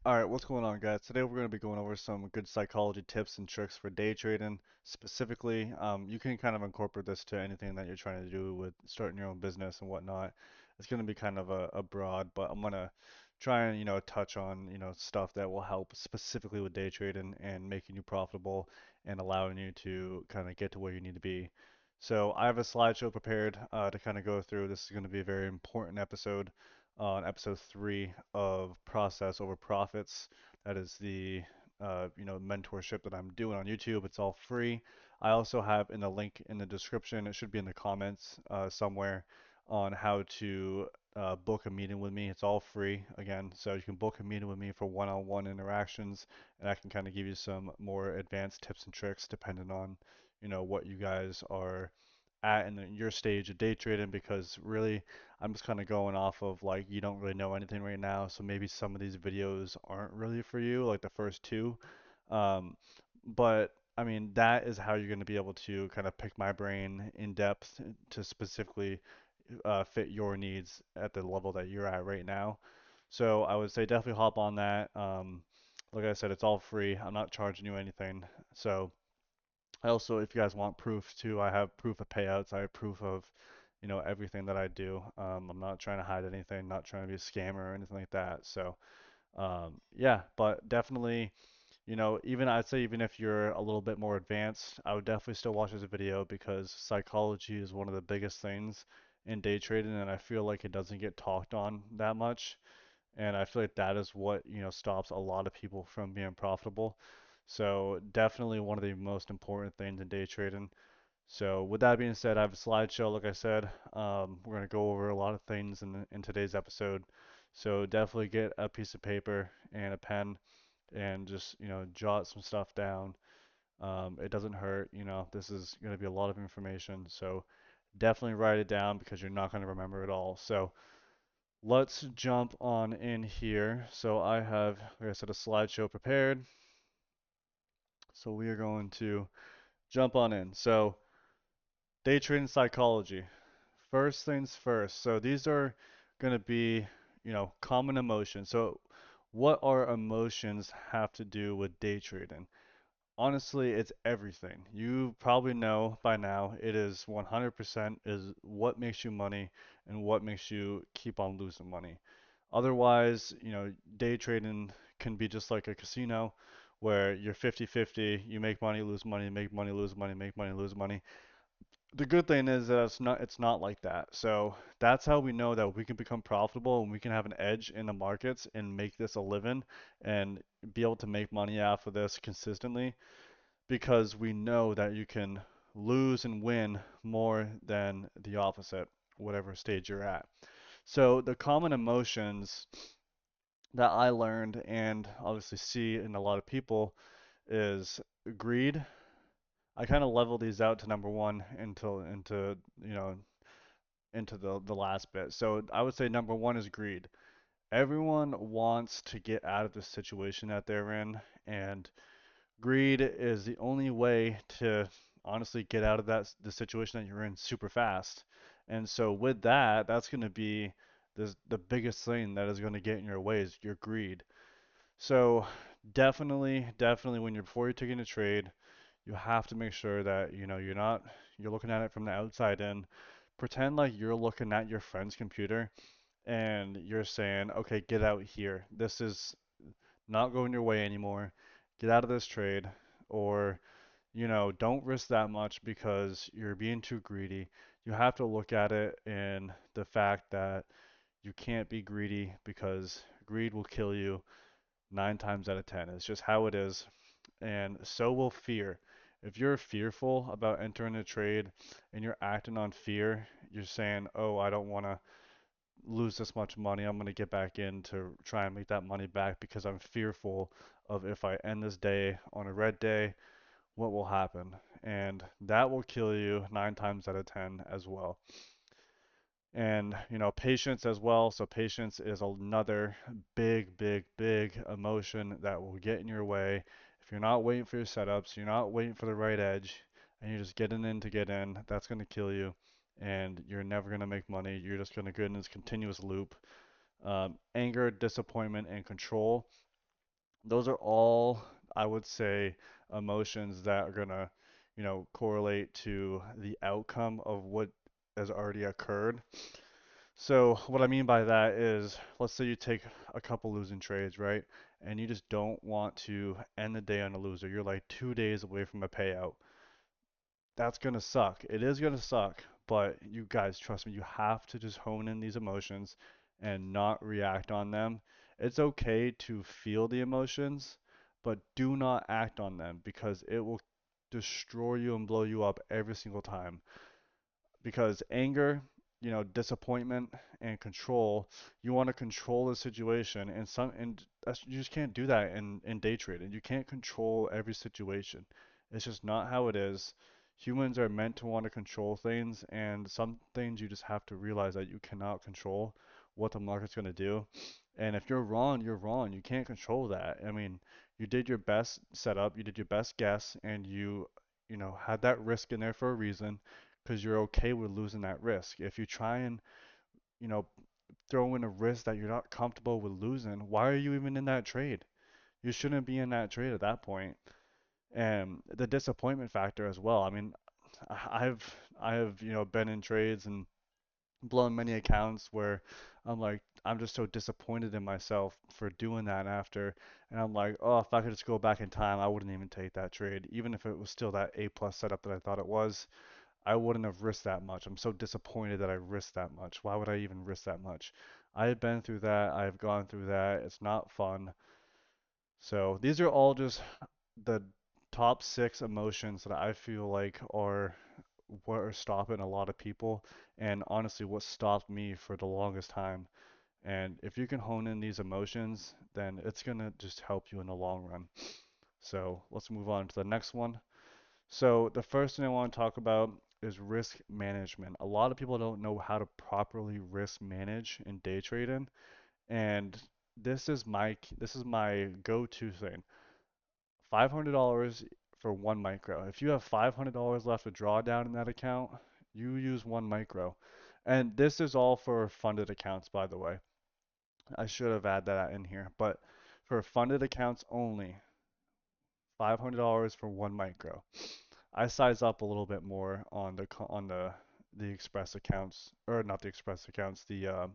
All right, what's going on, guys? Today we're going to be going over some good psychology tips and tricks for day trading. Specifically, you can kind of incorporate this to anything that you're trying to do with starting your own business and whatnot. It's going to be kind of a broad, but I'm going to try and, touch on, stuff that will help specifically with day trading and making you profitable and allowing you to kind of get to where you need to be. So I have a slideshow prepared to kind of go through. This is going to be a very important episode on episode 3 of Process Over Profits. That is the mentorship that I'm doing on YouTube. It's all free. I also have in the link in the description, it should be in the comments somewhere, on how to book a meeting with me. It's all free again, so you can book a meeting with me for one-on-one interactions, and I can kind of give you some more advanced tips and tricks depending on what you guys are at in your stage of day trading, because really I'm just kind of going off of like you don't really know anything right now, so maybe some of these videos aren't really for you, like the first two. Um, but I mean, that is how you're going to be able to kind of pick my brain in depth to specifically fit your needs at the level that you're at right now. So I would say definitely hop on that. Like I said, it's all free. I'm not charging you anything. So I also, if you guys want proof too, I have proof of payouts. I have proof of, everything that I do. I'm not trying to hide anything, not trying to be a scammer or anything like that. So, yeah, but definitely, even I'd say even if you're a little bit more advanced, I would definitely still watch this video because psychology is one of the biggest things in day trading, and I feel like it doesn't get talked on that much. And I feel like that is what, stops a lot of people from being profitable. So definitely one of the most important things in day trading. So with that being said, I have a slideshow, like I said. We're going to go over a lot of things in today's episode. So definitely get a piece of paper and a pen and just, jot some stuff down. It doesn't hurt, this is going to be a lot of information. So definitely write it down because you're not going to remember it all. So let's jump on in here. So I have, like I said, a slideshow prepared. So we are going to jump on in. So day trading psychology. First things first. So these are going to be, common emotions. So what are emotions have to do with day trading? Honestly, it's everything. You probably know by now it is 100% is what makes you money and what makes you keep on losing money. Otherwise, day trading can be just like a casino where you're 50-50, you make money, lose money, make money, lose money, make money, lose money. The good thing is that it's not like that. So that's how we know that we can become profitable and we can have an edge in the markets and make this a living and be able to make money off of this consistently, because we know that you can lose and win more than the opposite, whatever stage you're at. So the common emotions that I learned and obviously see in a lot of people is greed. I kind of level these out to number one into the last bit. So I would say number one is greed. Everyone wants to get out of the situation that they're in, and greed is the only way to honestly get out of the situation that you're in super fast. And so with that, that's going to be the biggest thing that is going to get in your way is your greed. So definitely when you're before you're taking a trade, you have to make sure that you're looking at it from the outside in. Pretend like you're looking at your friend's computer and you're saying, "Okay, get out here. This is not going your way anymore. Get out of this trade." Or, don't risk that much because you're being too greedy. You have to look at it in the fact that you can't be greedy because greed will kill you 9 times out of 10. It's just how it is. And so will fear. If you're fearful about entering a trade and you're acting on fear, you're saying, "Oh, I don't want to lose this much money. I'm going to get back in to try and make that money back because I'm fearful of if I end this day on a red day, what will happen?" And that will kill you 9 times out of 10 as well. And, patience as well. So patience is another big emotion that will get in your way. If you're not waiting for your setups, you're not waiting for the right edge, and you're just getting in to get in, that's going to kill you. And you're never going to make money. You're just going to go in this continuous loop. Anger, disappointment, and control. Those are all, I would say, emotions that are gonna, correlate to the outcome of what has already occurred. So what I mean by that is, let's say you take a couple losing trades, right? And you just don't want to end the day on a loser. You're like 2 days away from a payout. That's gonna suck. It is gonna suck, but you guys, trust me, you have to just hone in these emotions and not react on them. It's okay to feel the emotions, but do not act on them because it will destroy you and blow you up every single time. Because anger, disappointment and control, you want to control the situation, and you just can't do that in day trading. You can't control every situation. It's just not how it is. Humans are meant to want to control things, and some things you just have to realize that you cannot control what the market's going to do. And if you're wrong, you're wrong. You can't control that. I mean, you did your best setup, you did your best guess, and you had that risk in there for a reason because you're okay with losing that risk. If you try and, you know, throw in a risk that you're not comfortable with losing, why are you even in that trade? You shouldn't be in that trade at that point. And the disappointment factor as well. I mean, I've I've been in trades and blown many accounts where I'm like I'm just so disappointed in myself for doing that after, and I'm like, oh, if I could just go back in time, I wouldn't even take that trade, even if it was still that A plus setup that I thought it was. I wouldn't have risked that much. I'm so disappointed that I risked that much. Why would I even risk that much? I have been through that. I have gone through that. It's not fun. So these are all just the top six emotions that I feel like are what are stopping a lot of people, and honestly, what stopped me for the longest time. And if you can hone in these emotions, then it's gonna just help you in the long run. So let's move on to the next one. So the first thing I want to talk about is risk management. A lot of people don't know how to properly risk manage in day trading, and this is my go-to thing. $500 for one micro. If you have $500 left to draw down in that account, you use one micro. And this is all for funded accounts, by the way. I should have added that in here, but for funded accounts only, $500 for one micro. I size up a little bit more on the express accounts, or not the express accounts, the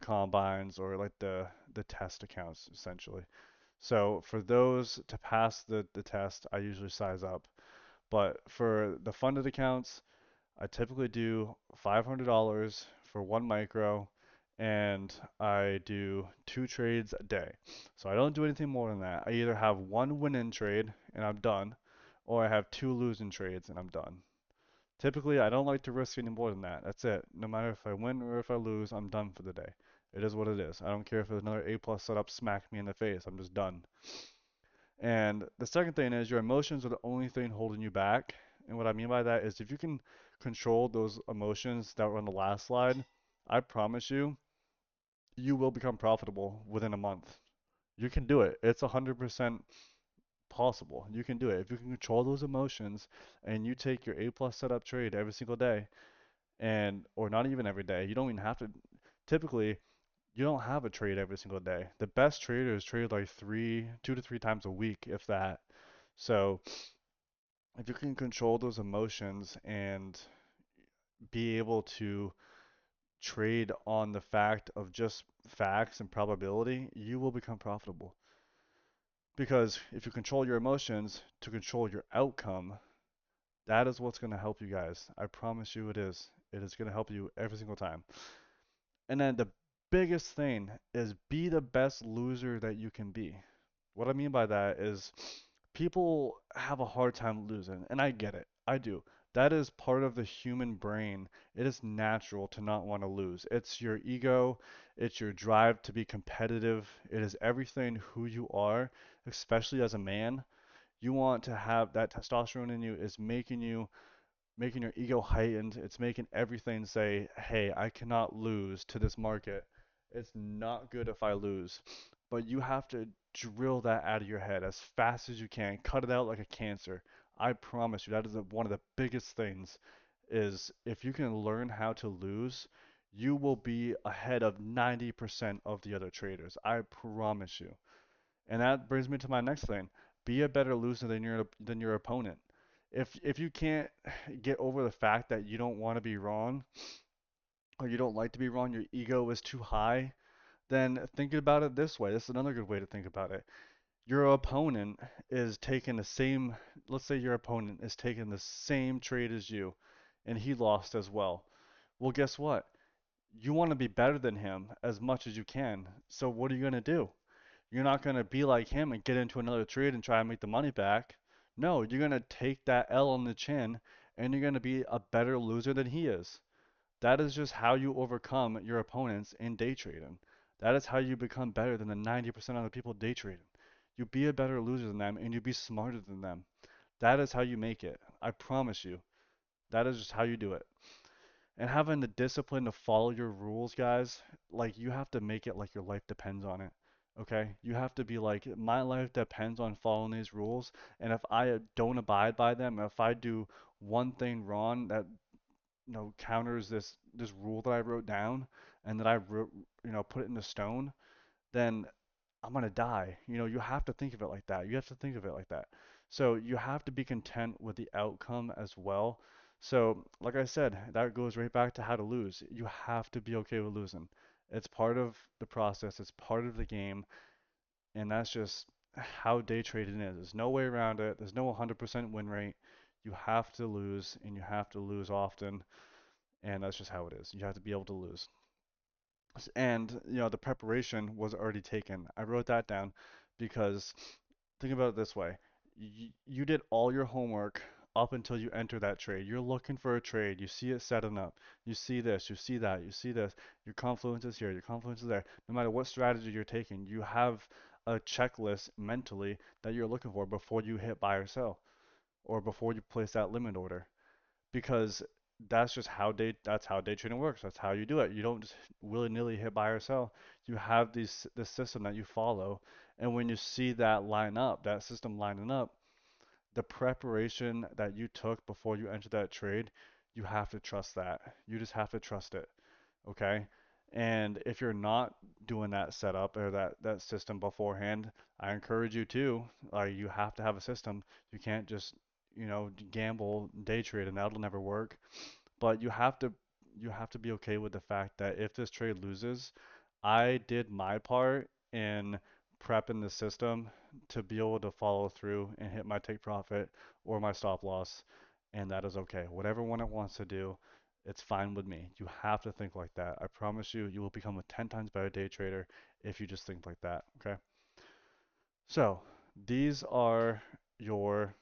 combines, or like the test accounts essentially. So for those to pass the test, I usually size up. But for the funded accounts, I typically do $500 for one micro, and I do two trades a day. So I don't do anything more than that. I either have one win-in trade and I'm done, or I have two losing trades and I'm done. Typically, I don't like to risk any more than that. That's it. No matter if I win or if I lose, I'm done for the day. It is what it is. I don't care if there's another A plus setup smack me in the face. I'm just done. And the second thing is your emotions are the only thing holding you back. And what I mean by that is if you can control those emotions that were on the last slide, I promise you, you will become profitable within a month. You can do it. It's 100% possible. You can do it. If you can control those emotions and you take your A plus setup trade every single day, and or not even every day, you don't even have to. Typically, you don't have a trade every single day. The best traders trade like 2 to 3 times a week, if that. So if you can control those emotions and be able to trade on the fact of just facts and probability, you will become profitable. Because if you control your emotions to control your outcome, that is what's going to help you guys. I promise you it is. It is going to help you every single time. And then the biggest thing is be the best loser that you can be. What I mean by that is people have a hard time losing, and I get it. I do. That is part of the human brain. It is natural to not want to lose. It's your ego, it's your drive to be competitive. It is everything who you are, especially as a man. You want to have that testosterone in you is making your ego heightened. It's making everything say, hey, I cannot lose to this market. It's not good if I lose. But you have to drill that out of your head as fast as you can. Cut it out like a cancer. I promise you, that is one of the biggest things is if you can learn how to lose, you will be ahead of 90% of the other traders. I promise you. And that brings me to my next thing. Be a better loser than your opponent. If you can't get over the fact that you don't want to be wrong or you don't like to be wrong, your ego is too high, then think about it this way. This is another good way to think about it. Your opponent is taking the same, let's say your opponent is taking the same trade as you and he lost as well. Well, guess what? You want to be better than him as much as you can. So what are you going to do? You're not going to be like him and get into another trade and try and make the money back. No, you're going to take that L on the chin and you're going to be a better loser than he is. That is just how you overcome your opponents in day trading. That is how you become better than the 90% of the people day trading. You be a better loser than them and you be smarter than them. That is how you make it. I promise you. That is just how you do it. And having the discipline to follow your rules, guys, like you have to make it like your life depends on it. Okay? You have to be like, my life depends on following these rules, and if I don't abide by them, if I do one thing wrong that counters this rule that I wrote down and that I wrote, put it into stone, then I'm gonna die. You have to think of it like that. You have to think of it like that. So you have to be content with the outcome as well. So, like I said, that goes right back to how to lose. You have to be okay with losing. It's part of the process, it's part of the game, and that's just how day trading is. There's no way around it. There's no 100% win rate. You have to lose, and you have to lose often, and that's just how it is. You have to be able to lose. And the preparation was already taken. I wrote that down because think about it this way. You did all your homework up until you enter that trade. You're looking for a trade. You see it setting up. You see this, you see that, you see this. Your confluence is here, your confluence is there. No matter what strategy you're taking, you have a checklist mentally that you're looking for before you hit buy or sell or before you place that limit order because that's how day trading works. That's how you do it. You don't just willy-nilly hit buy or sell. You have this system that you follow, and when you see that line up, that system lining up, the preparation that you took before you enter that trade, you have to trust that. You just have to trust it, okay? And if you're not doing that setup or that system beforehand, I encourage you to. You have to have a system. You can't just gamble day trade and that'll never work. But you have to be okay with the fact that if this trade loses, I did my part in prepping the system to be able to follow through and hit my take profit or my stop loss, and that is okay. Whatever one it wants to do, it's fine with me. You have to think like that. I promise you, you will become a 10 times better day trader if you just think like that, okay? So, these are your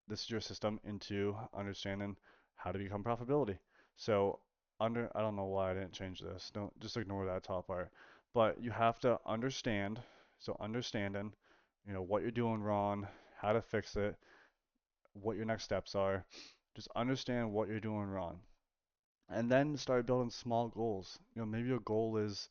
this is your system into understanding how to become profitability. So I don't know why I didn't change this. Don't just ignore that top part. But you have to understand, so understanding, what you're doing wrong, how to fix it, what your next steps are. Just understand what you're doing wrong. And then start building small goals. Maybe your goal is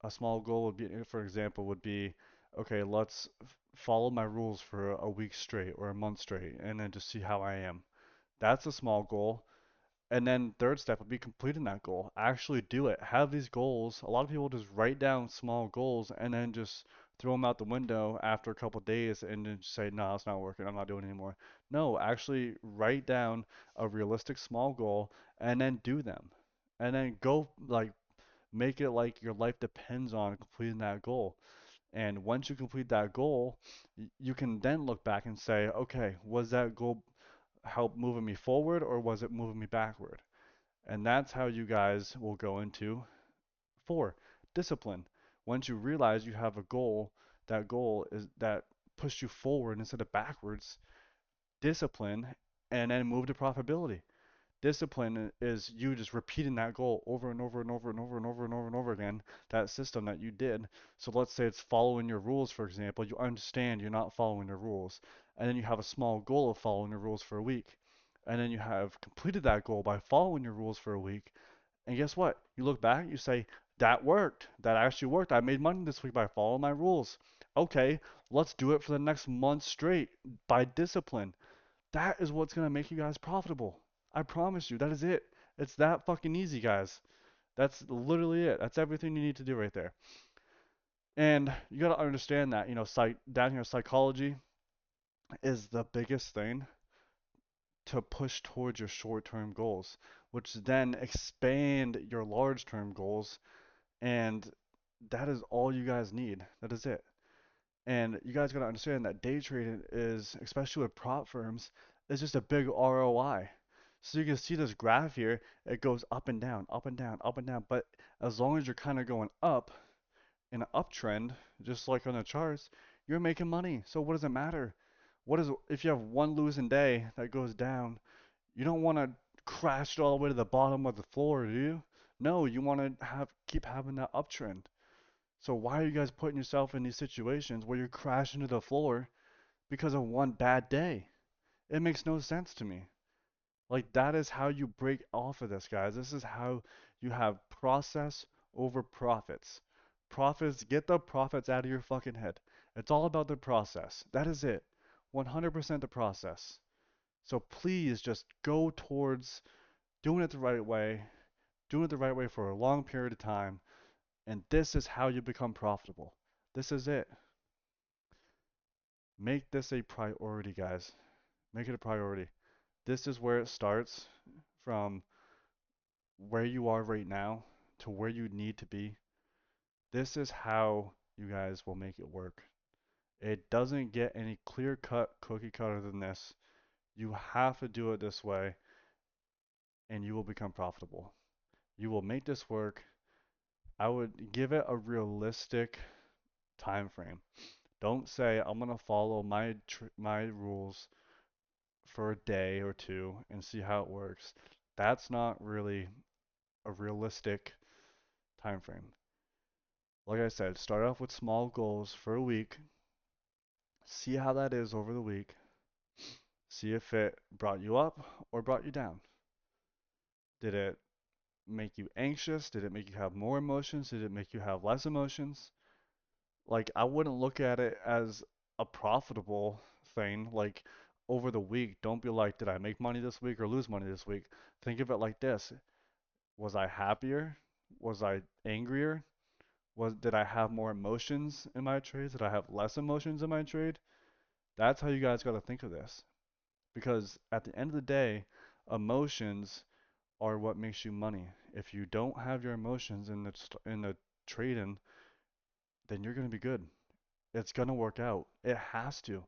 a small goal would be, for example, would be, okay, let's follow my rules for a week straight or a month straight, and then just see how I am. That's a small goal. And then third step would be completing that goal. Actually do it. Have these goals. A lot of people just write down small goals and then just throw them out the window after a couple days and then just say, no, it's not working. I'm not doing it anymore. No, actually write down a realistic small goal and then do them. And then go like make it like your life depends on completing that goal. And once you complete that goal, you can then look back and say, okay, was that goal help moving me forward or was it moving me backward? And that's how you guys will go into 4, discipline. Once you realize you have a goal, that goal is that pushed you forward instead of backwards, discipline, and then move to profitability. Discipline is you just repeating that goal over and over and over and over and over and over and over again, that system that you did. So let's say it's following your rules, for example. You understand you're not following your rules. And then you have a small goal of following your rules for a week. And then you have completed that goal by following your rules for a week. And guess what? You look back, you say, that worked. That actually worked. I made money this week by following my rules. Okay, let's do it for the next month straight by discipline. That is what's going to make you guys profitable. I promise you, that is it. It's that fucking easy, guys. That's literally it. That's everything you need to do right there. And you got to understand that, down here, psychology is the biggest thing to push towards your short-term goals, which then expand your large-term goals. And that is all you guys need. That is it. And you guys got to understand that day trading is, especially with prop firms, is just a big ROI. So you can see this graph here, it goes up and down, up and down, up and down. But as long as you're kind of going up in an uptrend, just like on the charts, you're making money. So what does it matter? What is if you have one losing day that goes down? You don't want to crash it all the way to the bottom of the floor, do you? No, you want to have keep having that uptrend. So why are you guys putting yourself in these situations where you're crashing to the floor because of one bad day? It makes no sense to me. Like that is how you break off of this, guys. This is how you have process over profits. Profits, get the profits out of your fucking head. It's all about the process. That is it. 100% the process. So please just go towards doing it the right way, doing it the right way for a long period of time, and this is how you become profitable. This is it. Make this a priority, guys. Make it a priority. This is where it starts from where you are right now to where you need to be. This is how you guys will make it work. It doesn't get any clear cut cookie cutter than this. You have to do it this way and you will become profitable. You will make this work. I would give it a realistic time frame. Don't say I'm gonna follow my rules for a day or two and see how it works. That's not really a realistic time frame. Like I said, start off with small goals for a week. See how that is over the week. See if it brought you up or brought you down. Did it make you anxious? Did it make you have more emotions? Did it make you have less emotions? Like, I wouldn't look at it as a profitable thing. Like, over the week, don't be like, did I make money this week or lose money this week? Think of it like this. Was I happier? Was I angrier? Did I have more emotions in my trades? Did I have less emotions in my trade? That's how you guys got to think of this. Because at the end of the day, emotions are what makes you money. If you don't have your emotions in the trading, then you're going to be good. It's going to work out. It has to.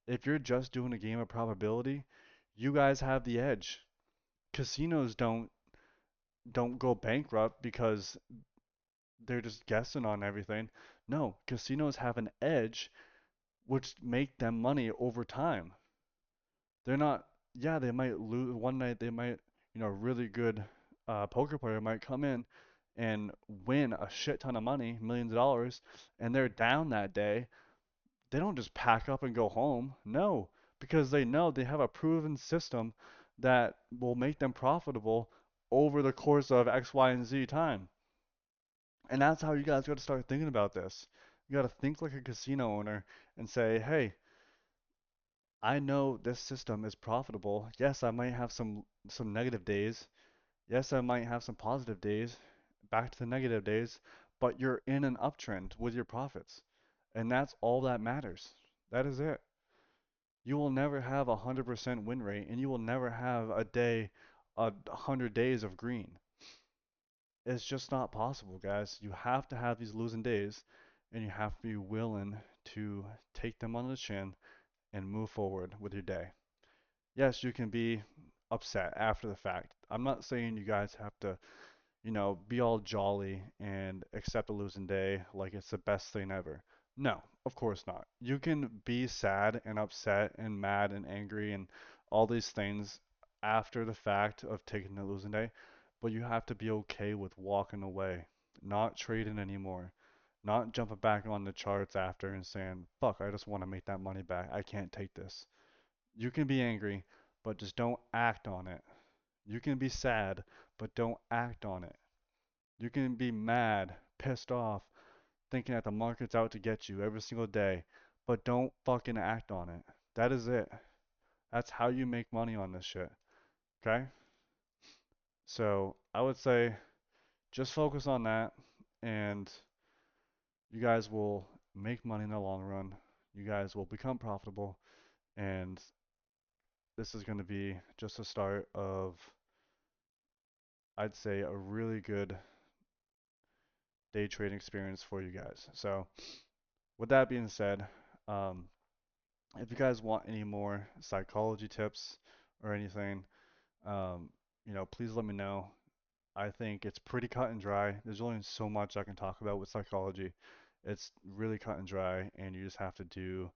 If you're just doing a game of probability, you guys have the edge. Casinos don't go bankrupt because they're just guessing on everything. No, casinos have an edge which make them money over time. They're not, yeah, they might lose one night, they might, a really good poker player might come in and win a shit ton of money, millions of dollars, and they're down that day. They don't just pack up and go home. No, because they know they have a proven system that will make them profitable over the course of X, Y, and Z time. And that's how you guys got to start thinking about this. You got to think like a casino owner and say, hey, I know this system is profitable. Yes, I might have some negative days. Yes, I might have some positive days. Back to the negative days, but you're in an uptrend with your profits. And that's all that matters. That is it. You will never have a 100% win rate and you will never have a 100 days of green. It's just not possible, guys. You have to have these losing days and you have to be willing to take them on the chin and move forward with your day. Yes, you can be upset after the fact. I'm not saying you guys have to, be all jolly and accept a losing day like it's the best thing ever. No, of course not. You can be sad and upset and mad and angry and all these things after the fact of taking the losing day, but you have to be okay with walking away, not trading anymore, not jumping back on the charts after and saying, fuck, I just want to make that money back. I can't take this. You can be angry, but just don't act on it. You can be sad, but don't act on it. You can be mad, pissed off, thinking that the market's out to get you every single day, but don't fucking act on it. That is it. That's how you make money on this shit. Okay? So I would say just focus on that and You guys will make money in the long run. You guys will become profitable, and this is going to be just a start of, I'd say, a really good day trading experience for you guys. So, with that being said, um, if you guys want any more psychology tips or anything, um, please let me know. I think it's pretty cut and dry. There's only so much I can talk about with psychology. It's really cut and dry, and you just have to do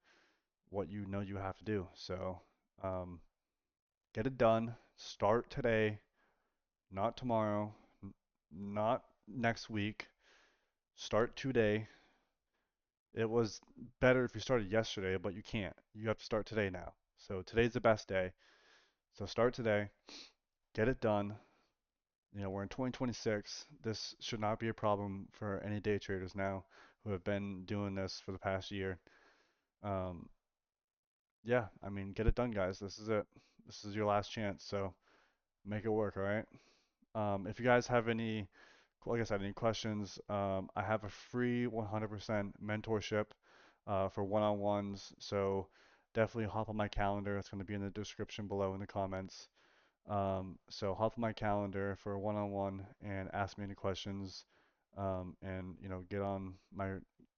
what you know you have to do. So, um, get it done. Start today, not tomorrow, not next week. Start today. It was better if you started yesterday, but you can't. You have to start today now. So today's the best day. So start today. Get it done. We're in 2026. This should not be a problem for any day traders now who have been doing this for the past year. Um, yeah, I mean, get it done, guys. This is it. This is your last chance. So make it work, all right? If you guys have any, like I said, any questions, I have a free 100% mentorship for one-on-ones. So definitely hop on my calendar. It's going to be in the description below in the comments. So hop on my calendar for a one-on-one and ask me any questions. And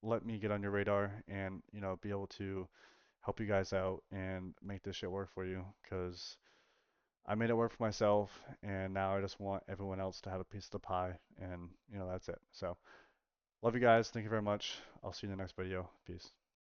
let me get on your radar and be able to help you guys out and make this shit work for you. Because I made it work for myself, and now I just want everyone else to have a piece of the pie, and that's it. So love you guys. Thank you very much. I'll see you in the next video. Peace.